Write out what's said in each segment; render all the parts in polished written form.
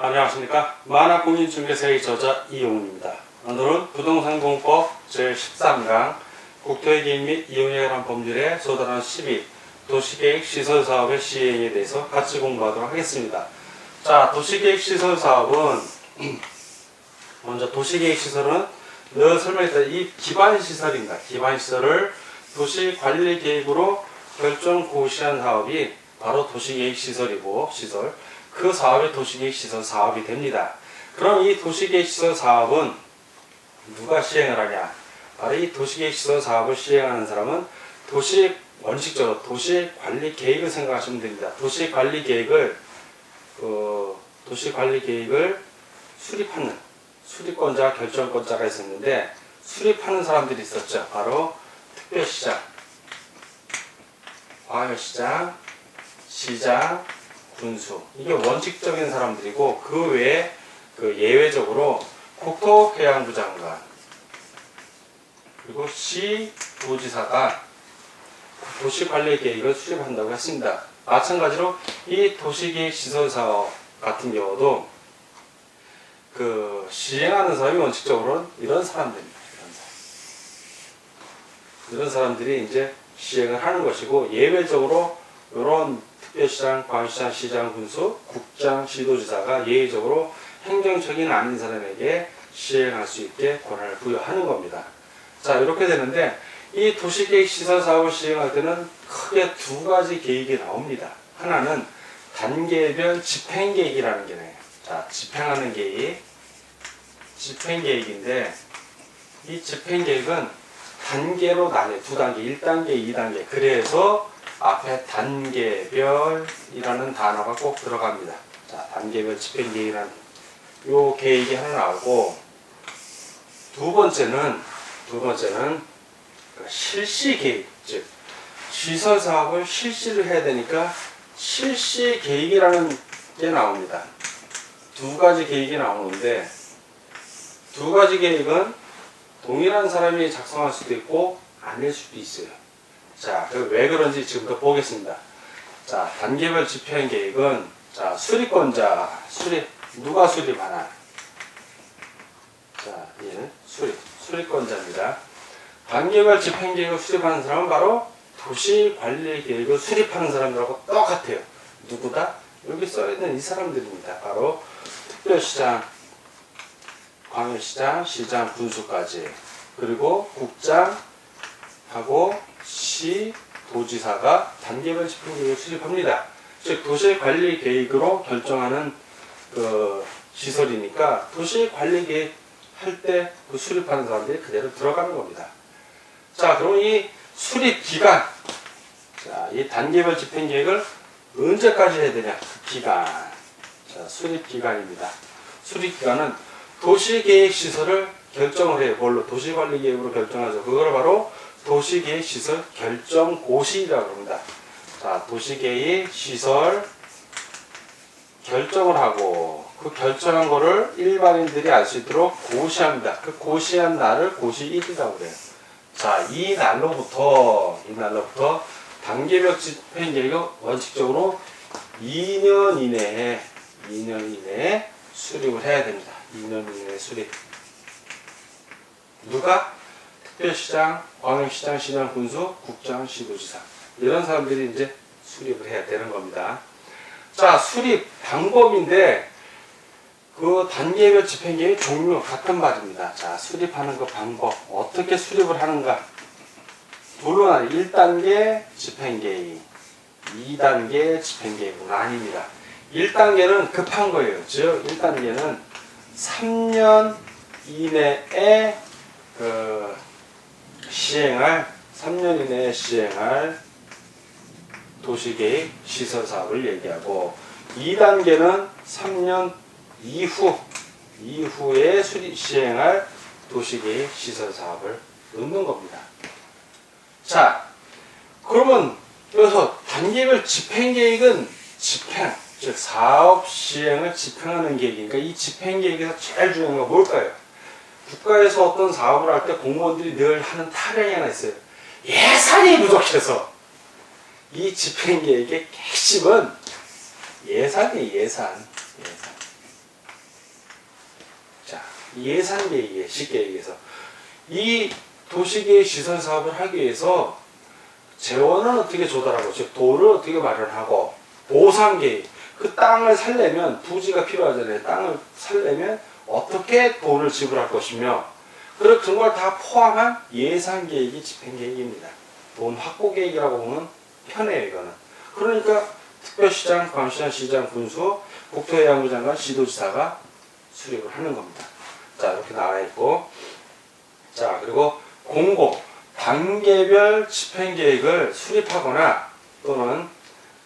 안녕하십니까. 만화공인중개사의 저자 이용훈입니다. 오늘은 부동산공법 제13강 국토의 개입 및 이용에 관한 법률의 소단원 12 도시계획 시설사업의 시행에 대해서 같이 공부하도록 하겠습니다. 자, 도시계획 시설사업은 먼저 도시계획 시설은 늘 설명했던 이 기반시설입니다. 기반시설을 도시관리계획으로 결정 고시한 사업이 바로 도시계획시설이고 그 사업이 도시계획시설 사업이 됩니다. 그럼 이 도시계획시설 사업은 누가 시행을 하냐? 바로 이 도시계획시설 사업을 시행하는 사람은 원칙적으로 도시관리계획을 생각하시면 됩니다. 도시관리계획을 수립하는 수립권자, 결정권자가 있었는데 수립하는 사람들이 있었죠. 바로 특별시장, 광역시장, 시장, 군수. 이게 원칙적인 사람들이고 그 외에 예외적으로 국토해양부 장관 그리고 시도지사가 도시관리계획을 수립한다고 했습니다. 마찬가지로 이 도시계획시설사업 같은 경우도 시행하는 사람이 원칙적으로는 이런 사람들입니다. 이런 사람들이 이제 시행을 하는 것이고, 예외적으로 이런 특별시장, 광역시장, 시장, 군수, 국장, 시도지사가 예외적으로 행정적인 아닌 사람에게 시행할 수 있게 권한을 부여하는 겁니다. 자, 이렇게 되는데 이 도시계획 시설 사업을 시행할 때는 크게 두 가지 계획이 나옵니다. 하나는 단계별 집행계획이라는 게 나와요. 자, 집행하는 계획, 집행계획인데 이 집행계획은 단계로 나뉘어요. 두 단계, 1단계, 2단계. 그래서 앞에 단계별이라는 단어가 꼭 들어갑니다. 자, 단계별 집행계획이라는 요 계획이 하나 나오고, 두 번째는 실시계획, 즉 시설사업을 실시를 해야 되니까 실시계획이라는 게 나옵니다. 두 가지 계획이 나오는데 두 가지 계획은 동일한 사람이 작성할 수도 있고 아닐 수도 있어요. 자, 왜 그런지 지금부터 보겠습니다. 자, 단계별 집행계획은 자, 수립권자, 누가 수립하나? 자, 얘는 수립권자입니다. 단계별 집행계획을 수립하는 사람은 바로 도시관리계획을 수립하는 사람들하고 똑같아요. 누구다? 여기 써있는 이 사람들입니다. 바로 특별시장, 광역시장, 시장, 군수까지, 그리고 국장하고 시, 도지사가 단계별 집행계획을 수립합니다. 즉 도시관리계획으로 결정하는 시설이니까 도시관리계획 할 때 수립하는 사람들이 그대로 들어가는 겁니다. 자, 그럼 이 수립기간, 자, 이 단계별 집행계획을 언제까지 해야 되냐? 그 기간. 자, 수립기간입니다. 수립기간은 도시계획시설을 결정을 해요. 뭘로? 도시관리계획으로 결정하죠. 그걸 바로 도시계획시설 결정고시라고 합니다. 자, 도시계획시설 결정을 하고 그 결정한 거를 일반인들이 알 수 있도록 고시합니다. 그 고시한 날을 고시일이라고 그래요. 자, 이 날로부터 단계별 집행계획은 원칙적으로 2년 이내에 수립을 해야 됩니다. 2년 이내에 수립. 누가? 특별시장, 광역시장, 시장, 군수, 국장, 시도지사. 이런 사람들이 이제 수립을 해야 되는 겁니다. 자, 수립 방법인데 그 단계별 집행계획 종류 같은 말입니다. 자, 수립하는 그 방법, 어떻게 수립을 하는가? 물론 1단계 집행계획, 2단계 집행계획은 아닙니다. 1단계는 급한 거예요. 즉 1단계는 3년 이내에 3년 이내에 시행할 도시계획 시설사업을 얘기하고, 2단계는 3년 이후에 시행할 도시계획 시설사업을 넣는 겁니다. 자, 그러면 여기서 단계별 집행계획은 즉 사업 시행을 집행하는 계획이니까 이 집행계획에서 제일 중요한 건 뭘까요? 국가에서 어떤 사업을 할 때 공무원들이 늘 하는 타령이 하나 있어요. 예산이 부족해서. 이 집행계획의 핵심은 예산이에요. 예산. 예산계획이에요. 쉽게 얘기해서. 이 도시계획 시설 사업을 하기 위해서 재원은 어떻게 조달하고, 즉 도를 어떻게 마련하고, 보상계획, 그 땅을 살려면 부지가 필요하잖아요. 땅을 살려면 어떻게 돈을 지불할 것이며, 그런 걸 다 포함한 예산계획이 집행계획입니다. 돈 확보계획이라고 보면 편해요, 이거는. 그러니까 특별시장, 광시장, 시장, 군수, 국토해양부 장관, 시도지사가 수립을 하는 겁니다. 자, 이렇게 나와 있고, 자, 그리고 공고, 단계별 집행계획을 수립하거나 또는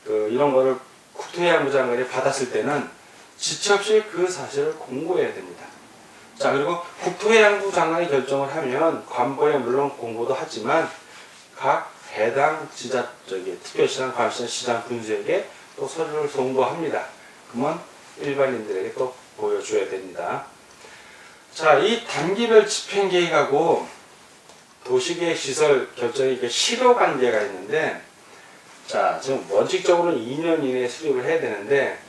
이런 거를 국토해양부 장관이 받았을 때는 지체 없이 그 사실을 공고해야 됩니다. 자, 그리고 국토해양부 장관이 결정을 하면 관보에 물론 공고도 하지만 각 해당 특별시장, 광시장, 시장, 군수에게 또 서류를 송부합니다. 그러면 일반인들에게 또 보여줘야 됩니다. 자, 이 단계별 집행계획하고 도시계획 시설 결정이 실효 관계가 있는데, 자, 지금 원칙적으로는 2년 이내에 수립을 해야 되는데,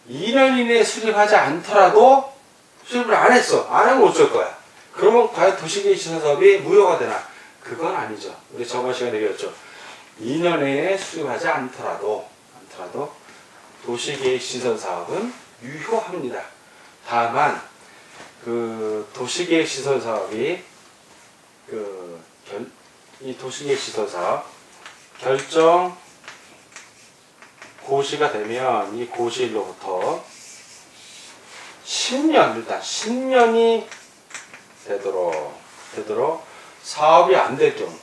2년 이내에 수립하지 않더라도 수립을 안 했어. 안 하면 어쩔 거야. 그러면 과연 도시계획 시설 사업이 무효가 되나? 그건 아니죠. 우리 저번 시간에 얘기했죠. 2년 내에 수립하지 않더라도 도시계획 시설 사업은 유효합니다. 다만 도시계획 시설 사업이 이 도시계획 시설 사업 결정 고시가 되면 이 고시일로부터 10년이 되도록 사업이 안 될 경우,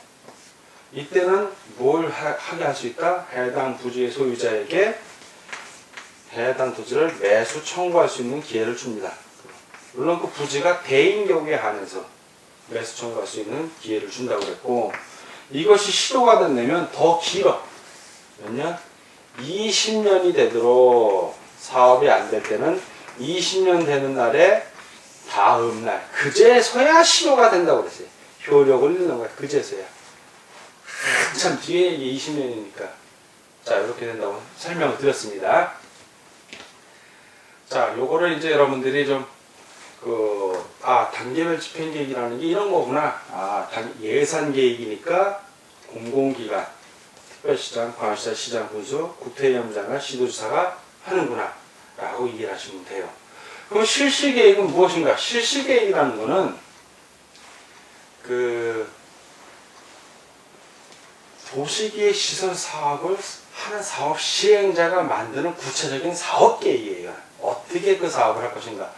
이때는 뭘 하게 할 수 있다? 해당 부지의 소유자에게 해당 토지를 매수 청구할 수 있는 기회를 줍니다. 물론 그 부지가 대인 경우에 한해서 매수 청구할 수 있는 기회를 준다고 그랬고, 이것이 시도가 된다면 더 길어. 몇 년? 20년이 되도록 사업이 안 될 때는 20년 되는 날에 다음 날, 그제서야 시도가 된다고 그랬어요. 효력을 잃는 거야. 그제서야. 한참 뒤에 이게 20년이니까. 자, 이렇게 된다고 설명을 드렸습니다. 자, 요거를 이제 여러분들이 좀, 단계별 집행계획이라는 게 이런 거구나. 예산계획이니까 공공기관, 특별시장, 광시장, 시장, 군수, 국토해양부 장관, 시도지사가 하는구나. 라고 이해를 하시면 돼요. 그럼 실시계획은 무엇인가? 실시계획이라는 거는 도시계획 시설 사업을 하는 사업 시행자가 만드는 구체적인 사업계획이에요. 어떻게 그 사업을 할 것인가.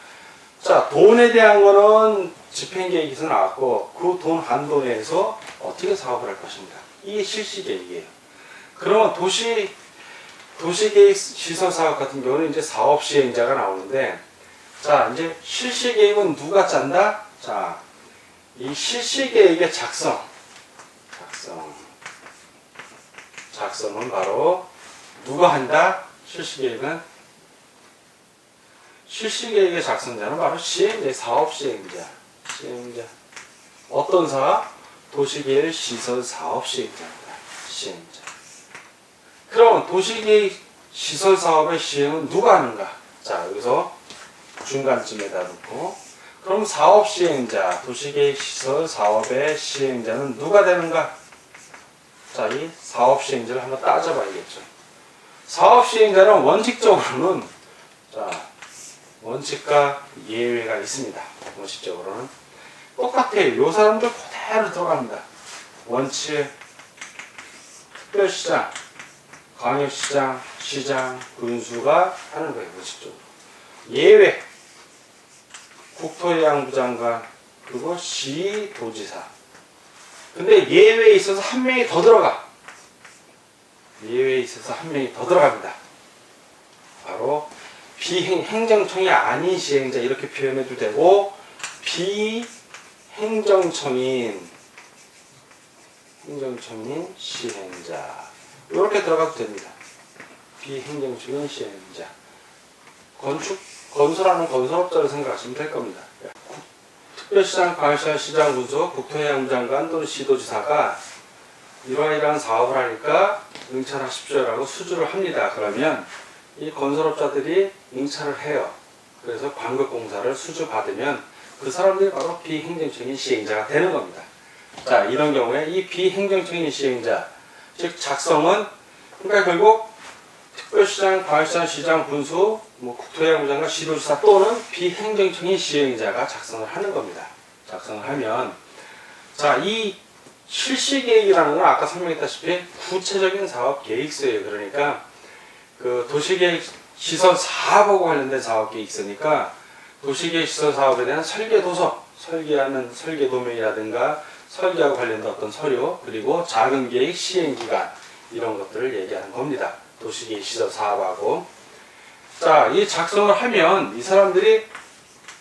자, 돈에 대한 거는 집행계획에서 나왔고, 그 돈 한도 내에서 어떻게 사업을 할 것인가. 이게 실시계획이에요. 그러면 도시계획 시설 사업 같은 경우는 이제 사업 시행자가 나오는데, 자, 이제 실시계획은 누가 짠다? 자, 이 실시계획의 작성은 바로 누가 한다? 실시계획의 작성자는 바로 시행자, 사업 시행자. 어떤 사업? 도시계획 시설 사업 시행자입니다. 시행자. 그럼 도시계획 시설 사업의 시행은 누가 하는가? 자, 여기서 중간쯤에다 놓고, 그럼 사업 시행자, 도시계획 시설 사업의 시행자는 누가 되는가? 자, 이 사업 시행자를 한번 따져봐야겠죠. 사업 시행자는 원칙적으로는, 자, 원칙과 예외가 있습니다. 원칙적으로는 똑같아요. 요 사람들 그대로 들어갑니다. 원칙, 특별시장, 광역시장, 시장, 군수가 하는 거예요. 원칙적으로. 예외, 국토해양부 장관, 그리고 시도지사. 근데 예외에 있어서 한 명이 더 들어가. 예외에 있어서 한 명이 더 들어갑니다. 바로 행정청이 아닌 시행자, 이렇게 표현해도 되고, 비행정청인 시행자, 이렇게 들어가도 됩니다. 비행정청인 시행자. 건설하는 건설업자를 생각하시면 될 겁니다. 특별시장, 광역시장, 시장, 군수, 국토해양부 장관 또는 시도지사가 이러이러한 사업을 하니까 응찰하십시오라고 수주를 합니다. 그러면 이 건설업자들이 응찰을 해요. 그래서 광급공사를 수주받으면 그 사람들이 바로 비행정적인 시행자가 되는 겁니다. 자, 이런 경우에 이 비행정적인 시행자, 즉 작성은 그러니까 결국 특별시장, 광역시장, 시장, 군수, 국토해양부 장관, 시도지사 또는 비행정적인 시행자가 작성을 하는 겁니다. 작성을 하면 자, 이 실시계획이라는 건 아까 설명했다시피 구체적인 사업 계획서예요. 그러니까 그 도시계획 시설 사업하고 관련된 사업 계획서니까 도시계획 시설 사업에 대한 설계 도서, 설계하는 설계 도면이라든가 설계하고 관련된 어떤 서류, 그리고 자금 계획 시행 기간 이런 것들을 얘기하는 겁니다. 도시계획 시설 사업하고. 자, 이 작성을 하면 이 사람들이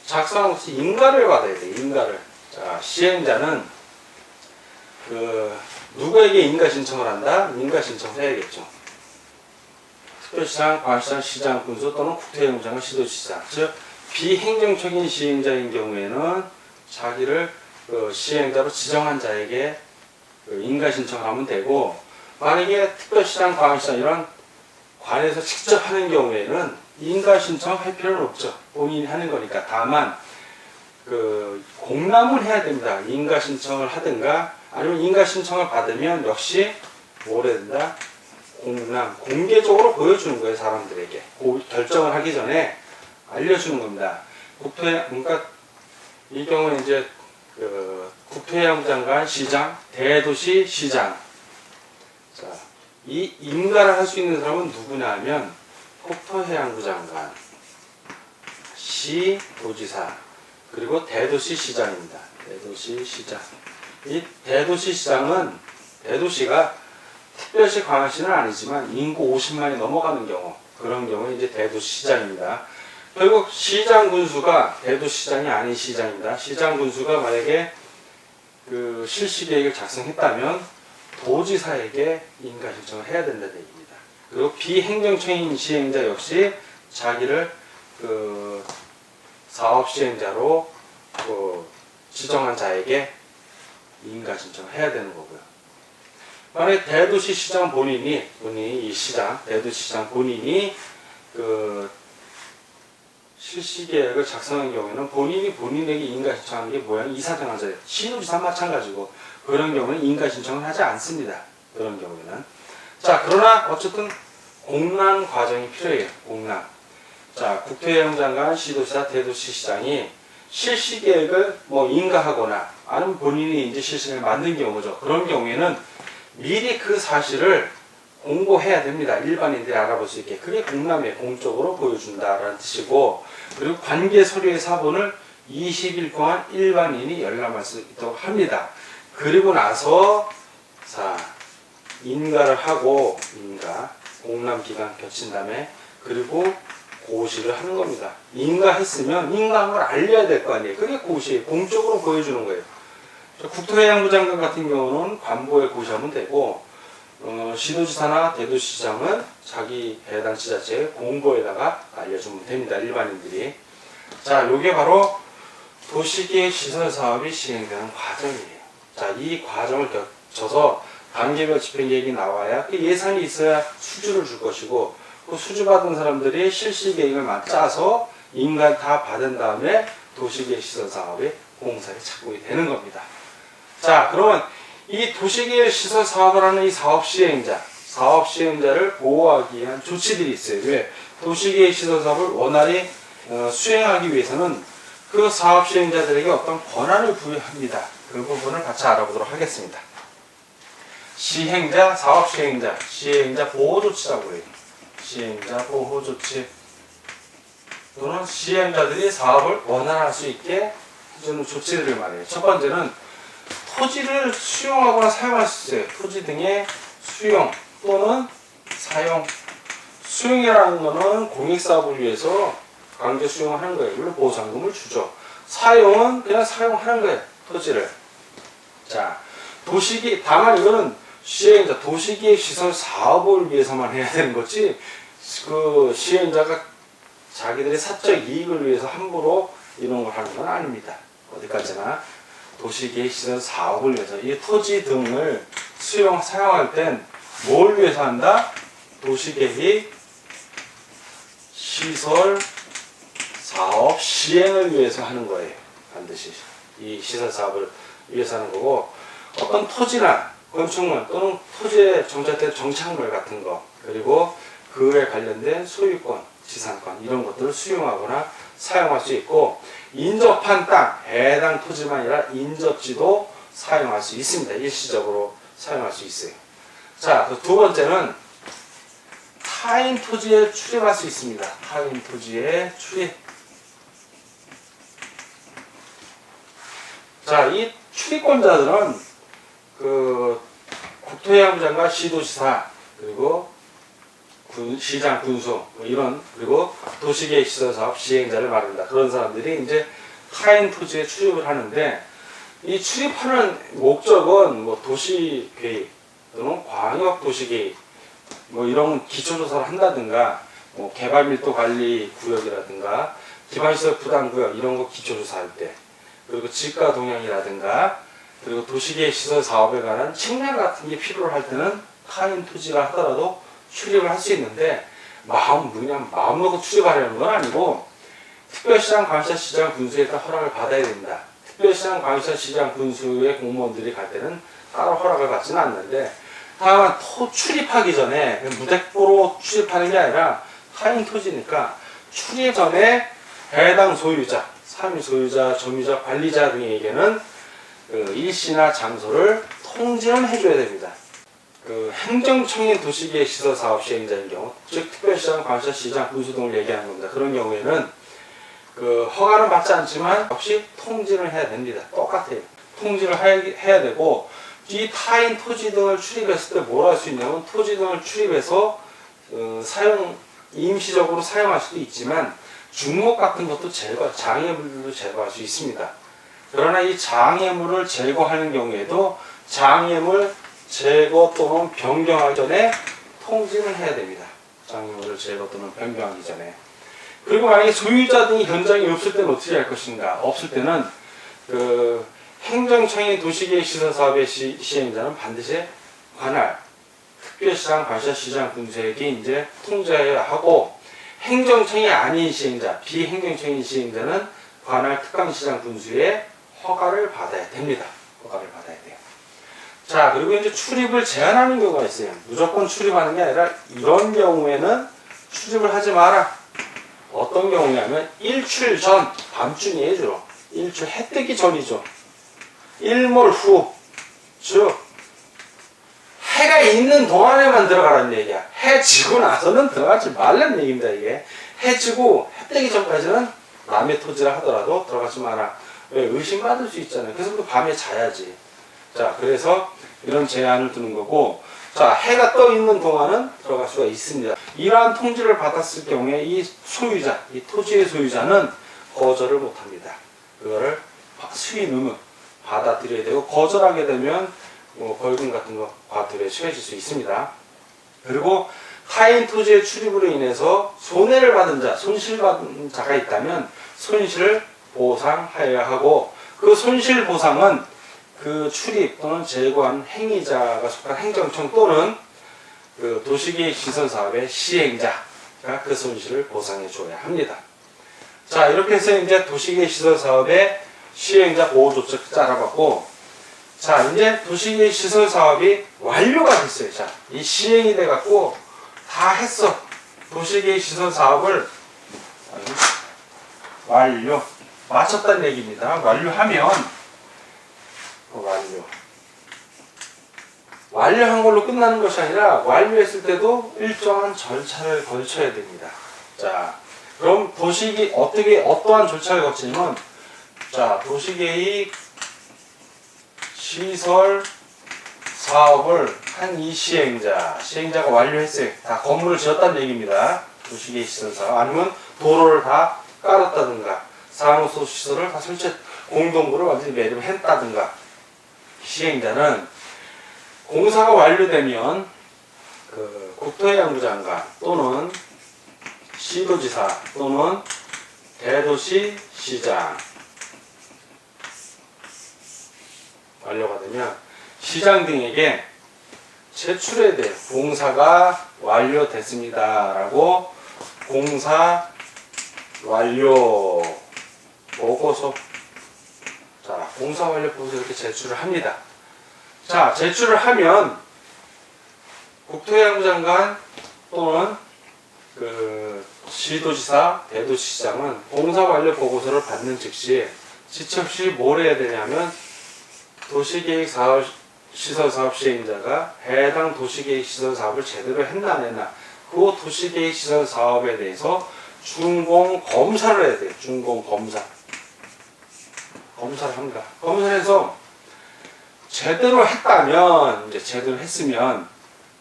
작성하면서 인가를 받아야 돼요. 인가를. 자, 시행자는 누구에게 인가 신청을 한다? 인가 신청을 해야겠죠. 특별시장, 광역시장, 시장, 군수 또는 국토해양부 장관, 시도지사. 즉 비행정적인 시행자인 경우에는 자기를 시행자로 지정한 자에게 인가 신청을 하면 되고, 만약에 특별시장, 광역시장 이런 관에서 직접 하는 경우에는 인가 신청할 필요는 없죠. 본인이 하는 거니까. 다만 공람을 해야 됩니다. 인가 신청을 하든가 아니면 인가 신청을 받으면 역시 뭘 해야 된다? 공람, 공개적으로 보여주는 거예요. 사람들에게. 결정을 하기 전에 알려주는 겁니다. 그러니까 이 경우는 이제 국토해양부 장관, 시장, 대도시 시장. 자, 이 인가를 할 수 있는 사람은 누구냐 하면 국토해양부 장관, 시도지사, 그리고 대도시 시장입니다. 대도시 시장. 이 대도시 시장은 대도시가 특별시 광역시는 아니지만 인구 50만이 넘어가는 경우, 그런 경우에 이제 대도시 시장입니다. 결국 시장 군수가 대도시 시장이 아닌 시장입니다. 시장 군수가 만약에 실시 계획을 작성했다면 도지사에게 인가 신청을 해야 된다는 얘기입니다. 그리고 비행정적인 시행자 역시 자기를 사업 시행자로 지정한 자에게 인가 신청을 해야 되는 거고요. 만약에 대도시 시장 본인이 이 시장, 대도시 시장 본인이 실시 계획을 작성한 경우에는 본인이 본인에게 인가 신청하는 게 뭐야? 이사장 하자예요. 시도지사 마찬가지고 그런 경우는 인가 신청을 하지 않습니다. 그런 경우에는. 자, 그러나 어쨌든 공람 과정이 필요해요. 공람. 자, 국토해양부 장관, 시도지사, 대도시 시장이 실시 계획을 인가하거나 아니면 본인이 이제 실시를 만든 경우죠. 그런 경우에는 미리 그 사실을 공고해야 됩니다. 일반인들이 알아볼 수 있게. 그게 공람이에요. 공적으로 보여준다라는 뜻이고, 그리고 관계 서류의 사본을 20일 동안 일반인이 열람할 수 있도록 합니다. 그리고 나서 인가를 하고 공람 기간 거친 다음에 그리고 고시를 하는 겁니다. 인가했으면 인가한 걸 알려야 될 거 아니에요. 그게 고시예요. 공적으로 보여주는 거예요. 국토해양부 장관 같은 경우는 관보에 고시하면 되고, 시도지사나 대도시장은 자기 해당 지자체의 공보에다가 알려주면 됩니다. 일반인들이. 자, 요게 바로 도시계획 시설 사업이 시행되는 과정이에요. 자, 이 과정을 거쳐서 단계별 집행계획이 나와야 그 예산이 있어야 수주를 줄 것이고, 그 수주받은 사람들이 실시계획을 짜서 인가 다 받은 다음에 도시계획 시설 사업의 공사에 착공이 되는 겁니다. 자, 그러면 이 도시계획 시설 사업을 하는 이 사업 시행자를 보호하기 위한 조치들이 있어요. 왜? 도시계획 시설 사업을 원활히 수행하기 위해서는 그 사업 시행자들에게 어떤 권한을 부여합니다. 그 부분을 같이 알아보도록 하겠습니다. 시행자, 사업 시행자 보호 조치라고 해요. 시행자 보호 조치 또는 시행자들이 사업을 원활할 수 있게 해주는 조치들을 말해요. 첫 번째는 토지를 수용하거나 사용할 수 있어요. 토지 등의 수용 또는 사용. 수용이라는 것은 공익사업을 위해서 강제 수용하는 거예요. 물론 보상금을 주죠. 사용은 그냥 사용하는 거예요. 토지를. 자, 다만 이거는 시행자, 도시계획 시설 사업을 위해서만 해야 되는 거지, 그 시행자가 자기들의 사적 이익을 위해서 함부로 이런 걸 하는 건 아닙니다. 어디까지나 도시계획 시설 사업을 위해서 이 토지 등을 사용할 땐 뭘 위해서 한다? 도시계획 시설 사업 시행을 위해서 하는 거예요. 반드시 이 시설 사업을 위해서 하는 거고, 어떤 토지나 건축물 또는 토지에 정착된 정착물 같은 거, 그리고 그에 관련된 소유권, 지상권 이런 것들을 수용하거나 사용할 수 있고, 인접한 땅, 해당 토지만 아니라 인접지도 사용할 수 있습니다. 일시적으로 사용할 수 있어요. 자, 그 두 번째는 타인 토지에 출입할 수 있습니다. 타인 토지에 출입. 자, 이 출입권자들은 그 국토해양부 장관, 시도지사, 그리고 시장, 군수 뭐 이런, 그리고 도시계획시설사업 시행자를 말합니다. 그런 사람들이 이제 타인 토지에 출입을 하는데, 이 출입하는 목적은 뭐 도시계획 또는 광역도시계획 뭐 이런 기초조사를 한다든가, 뭐 개발밀도관리구역이라든가 기반시설 부담구역 이런 거 기초조사할 때, 그리고 지가 동향이라든가, 그리고 도시계획 시설 사업에 관한 측량 같은 게 필요로 할 때는 타인 토지라 하더라도 출입을 할 수 있는데, 그냥 마음 먹고 출입하려는 건 아니고, 특별시장, 광역시장, 군수에 따라 허락을 받아야 됩니다. 특별시장, 광역시장, 군수의 공무원들이 갈 때는 따로 허락을 받지는 않는데, 다만 출입하기 전에 무대포로 출입하는 게 아니라 타인 토지니까 출입 전에 해당 소유자, 상위 소유자, 점유자, 관리자 등에게는 그 일시나 장소를 통지는 해줘야 됩니다. 그 행정청인 도시계획시설 사업 시행자인 경우, 즉 특별시장, 광역시장, 군수 등을 얘기하는 겁니다. 그런 경우에는 그 허가는 받지 않지만 역시 통지를 해야 됩니다. 똑같아요. 통지를 해야 되고, 이 타인 토지 등을 출입했을 때 뭘 할 수 있냐면, 토지 등을 출입해서 임시적으로 사용할 수도 있지만 중목 같은 것도 장애물도 제거할 수 있습니다. 그러나 이 장애물을 제거하는 경우에도 장애물 제거 또는 변경하기 전에 통지를 해야 됩니다. 장애물을 제거 또는 변경하기 전에. 그리고 만약에 소유자 등이 현장에 없을 때는 어떻게 할 것인가? 없을 때는 그 행정청의 도시계획시설 사업의 시행자는 반드시 관할, 특별시장, 광역시장, 군수에게 이제 통지해야 하고, 행정청이 아닌 시행자, 비행정청인 시행자는 관할, 특강시장, 군수의 허가를 받아야 됩니다. 허가를 받아야 돼요. 자, 그리고 이제 출입을 제한하는 경우가 있어요. 무조건 출입하는 게 아니라 이런 경우에는 출입을 하지 마라. 어떤 경우냐면 일출 전, 밤중이에요 주로. 일출 해 뜨기 전이죠. 일몰 후, 즉 해가 있는 동안에만 들어가라는 얘기야. 해 지고 나서는 들어가지 말라는 얘기입니다. 이게 해 지고 해 뜨기 전까지는 남의 토지라 하더라도 들어가지 마라. 왜? 의심받을 수 있잖아요. 그래서 또 밤에 자야지. 자, 그래서 이런 제한을 두는 거고, 자, 해가 떠 있는 동안은 들어갈 수가 있습니다. 이러한 통지를 받았을 경우에 이 소유자, 이 토지의 소유자는 거절을 못합니다. 그거를 수인 의무 받아들여야 되고, 거절하게 되면 뭐 벌금 같은 거 과태료에 처해질 수 있습니다. 그리고 타인 토지의 출입으로 인해서 손해를 받은 자, 손실받은 자가 있다면 손실을 보상하여야 하고, 그 손실 보상은 그 출입 또는 제거한 행위자가 속한 행정청 또는 그 도시계획 시설 사업의 시행자가 그 손실을 보상해 줘야 합니다. 자, 이렇게 해서 이제 도시계획 시설 사업의 시행자 보호 조치를 알아봤고, 자, 이제 도시계획 시설 사업이 완료가 됐어요. 자, 이 시행이 돼갖고 다 했어. 도시계획 시설 사업을 마쳤다는 얘기입니다. 완료한 걸로 끝나는 것이 아니라 완료했을 때도 일정한 절차를 거쳐야 됩니다. 자, 그럼 어떠한 절차를 거치냐면, 자, 도시계획 시설 사업을 한 이 시행자가 완료했어요. 다 건물을 지었다는 얘기입니다. 도시계획 시설 사업. 아니면 도로를 다 깔았다든가, 산호소 시설을 다 공동구를 완전히 매립했다든가. 시행자는 공사가 완료되면 그 국토해양부 장관 또는 시도지사 또는 대도시시장, 완료가 되면 시장 등에게 제출해야 돼요. 공사가 완료됐습니다 라고 공사 완료 보고서 자, 공사 완료 보고서 이렇게 제출을 합니다. 자, 제출을 하면 국토해양부 장관 또는 그 시도지사, 대도시장은 공사 완료 보고서를 받는 즉시 지체 없이 뭘 해야 되냐면 도시계획 사업 시설 사업 시행자가 해당 도시계획 시설 사업을 제대로 했나 안 했나 그 도시계획 시설 사업에 대해서 준공 검사를 해야 돼요. 준공 검사. 검사를 합니다. 검사해서 제대로 했다면 이제 제대로 했으면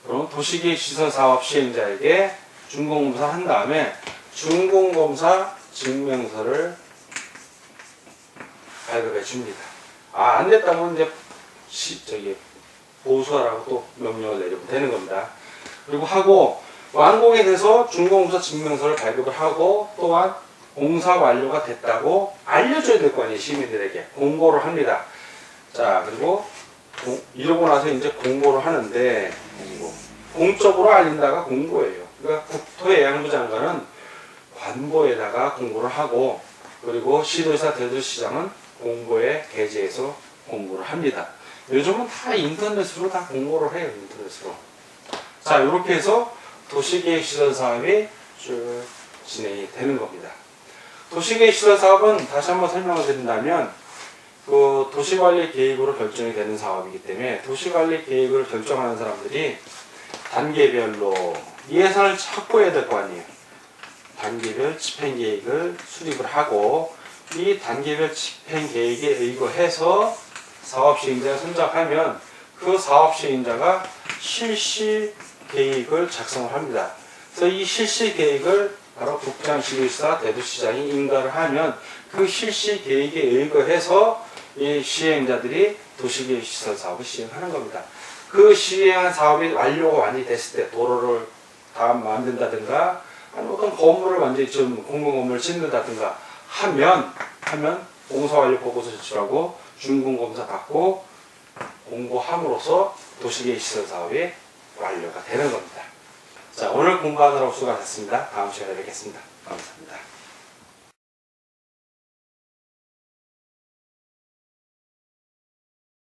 그럼 도시계획 시설 사업 시행자에게 준공검사 한 다음에 준공검사 증명서를 발급해 줍니다. 아, 안 됐다면 이제 보수하라고 또 명령을 내리면 되는 겁니다. 그리고 하고 완공에 대해서 준공검사 증명서를 발급을 하고 또한 공사 완료가 됐다고 알려줘야 될 거 아니에요. 시민들에게 공고를 합니다. 자, 그리고 이러고 나서 이제 공고를 하는데 공적으로 알린다가 공고예요. 그러니까 국토해양부 장관은 관보에다가 공고를 하고 그리고 시도지사, 대도시장은 공고에 게재해서 공고를 합니다. 요즘은 다 인터넷으로 다 공고를 해요. 인터넷으로. 자, 이렇게 해서 도시계획시설 사업이 쭉 진행이 되는 겁니다. 도시계획시설 사업은 다시 한번 설명을 드린다면 그 도시관리 계획으로 결정이 되는 사업이기 때문에 도시관리 계획을 결정하는 사람들이 단계별로 예산을 확보해야 될 거 아니에요. 단계별 집행계획을 수립을 하고 이 단계별 집행계획에 의거해서 사업시행자가 선정하면 그 사업시행자가 실시계획을 작성을 합니다. 그래서 이 실시계획을 바로 국장, 시도지사, 대도시장이 인가를 하면 그 실시계획에 의거해서 이 시행자들이 도시계획시설 사업을 시행하는 겁니다. 그 시행한 사업이 완료가 완전히 됐을 때 도로를 다 만든다든가 아니면 어떤 건물을 완전히 좀 공공건물을 짓는다든가 하면 공사 완료 보고서 제출하고 준공검사 받고 공고함으로써 도시계획시설 사업이 완료가 되는 겁니다. 자, 오늘 공부하느라고 수고하셨습니다. 다음 시간에 뵙겠습니다. 감사합니다.